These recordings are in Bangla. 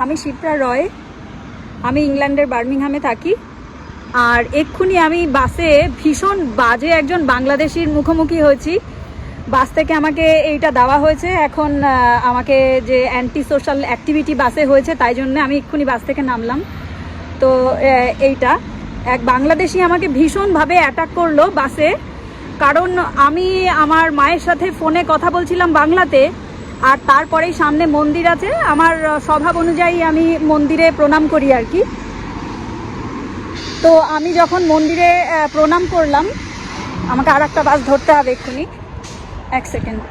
আমি শিপ্রা রয়, আমি ইংল্যান্ডের বার্মিংহামে থাকি। আর এক্ষুনি আমি বাসে ভীষণ বাজে একজন বাংলাদেশির মুখোমুখি হয়েছি। বাস থেকে আমাকে এইটা দেওয়া হয়েছে। এখন আমাকে যে অ্যান্টি সোশ্যাল অ্যাক্টিভিটি বাসে হয়েছে, তাই জন্য আমি এক্ষুনি বাস থেকে নামলাম। তো এইটা এক বাংলাদেশি আমাকে ভীষণভাবে অ্যাটাক করলো বাসে, কারণ আমি আমার মায়ের সাথে ফোনে কথা বলছিলাম বাংলাতে। আর তারপরেই সামনে মন্দির আছে, আমার স্বভাব অনুযায়ী আমি মন্দিরে প্রণাম করি আর কি। তো আমি যখন মন্দিরে প্রণাম করলাম, আমাকে আর একটা বাস ধরতে হবে এক্ষুনি, এক সেকেন্ড।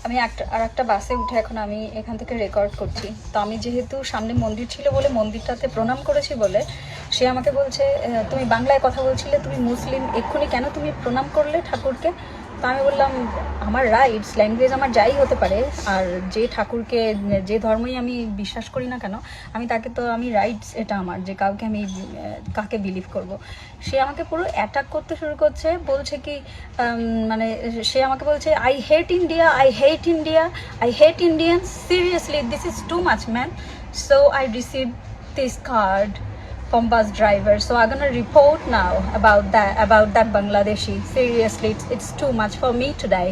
আমি আর একটা বাসে উঠে এখন আমি এখান থেকে রেকর্ড করছি। তো আমি যেহেতু সামনে মন্দির ছিল বলে মন্দিরটাতে প্রণাম করেছি বলে সে আমাকে বলছে, তুমি বাংলায় কথা বলছিলে, তুমি মুসলিম, এক্ষুনি কেন তুমি প্রণাম করলে ঠাকুরকে? তো আমি বললাম, আমার রাইটস, ল্যাঙ্গুয়েজ আমার যাই হতে পারে, আর যে ঠাকুরকে যে ধর্মই আমি বিশ্বাস করি না কেন, আমি তাকে তো আমি রাইটস, এটা আমার, যে কাউকে আমি কাকে বিলিভ করব। সে আমাকে পুরো অ্যাটাক করতে শুরু করছে, বলছে কি মানে সে আমাকে বলছে, I hate India, I hate India, I hate Indians, seriously this is too much man. So I receive this card from bus driver, so I'm gonna report now about that Bangladeshi. Seriously, it's too much for me today.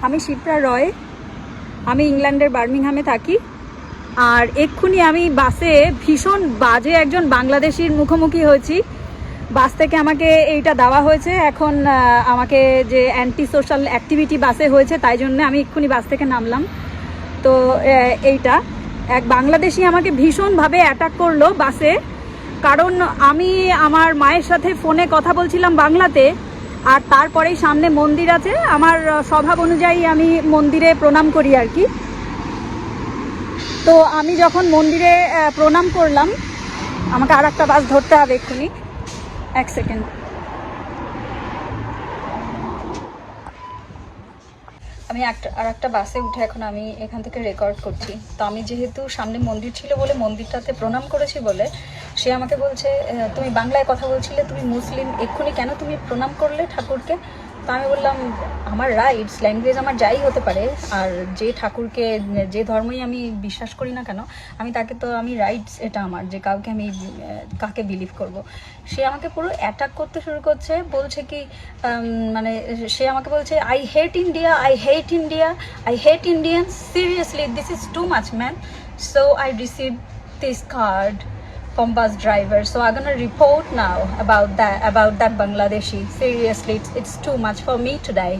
আমি শিপ্রা রয়, আমি ইংল্যান্ডের বার্মিংহামে থাকি। আর এক্ষুনি আমি বাসে ভীষণ বাজে একজন বাংলাদেশির মুখোমুখি হয়েছি। বাস থেকে আমাকে এইটা দেওয়া হয়েছে। এখন আমাকে যে অ্যান্টি সোশ্যাল অ্যাক্টিভিটি বাসে হয়েছে, তাই জন্য আমি এক্ষুনি বাস থেকে নামলাম। তো এইটা এক বাংলাদেশি আমাকে ভীষণভাবে অ্যাটাক করলো বাসে, কারণ আমি আমার মায়ের সাথে ফোনে কথা বলছিলাম বাংলাতে। আর তারপরেই সামনে মন্দির আছে, আমার স্বভাব অনুযায়ী আমি মন্দিরে প্রণাম করি আর কি। তো আমি যখন মন্দিরে প্রণাম করলাম, আমাকে আর একটা বাস ধরতে হবে এক্ষুনি, এক সেকেন্ড। আমি আর একটা বাসে উঠে এখন আমি এখান থেকে রেকর্ড করছি। তো আমি যেহেতু সামনে মন্দির ছিল বলে মন্দিরটাতে প্রণাম করেছি বলে সে আমাকে বলছে, তুমি বাংলায় কথা বলছিলে, তুমি মুসলিম, এক্ষুনি কেন তুমি প্রণাম করলে ঠাকুরকে? তো আমি বললাম, আমার রাইটস, ল্যাঙ্গুয়েজ আমার যাই হতে পারে, আর যে ঠাকুরকে যে ধর্মই আমি বিশ্বাস করি না কেন, আমি তাকে তো আমি রাইটস, এটা আমার, যে কাউকে আমি কাকে বিলিভ করব। সে আমাকে পুরো অ্যাটাক করতে শুরু করছে, বলছে কি মানে সে আমাকে বলছে, I hate India, I hate India, I hate Indians, seriously this is too much man. So I receive this card from bus driver, so I'm gonna report now about that Bangladeshi. Seriously, it's too much for me today.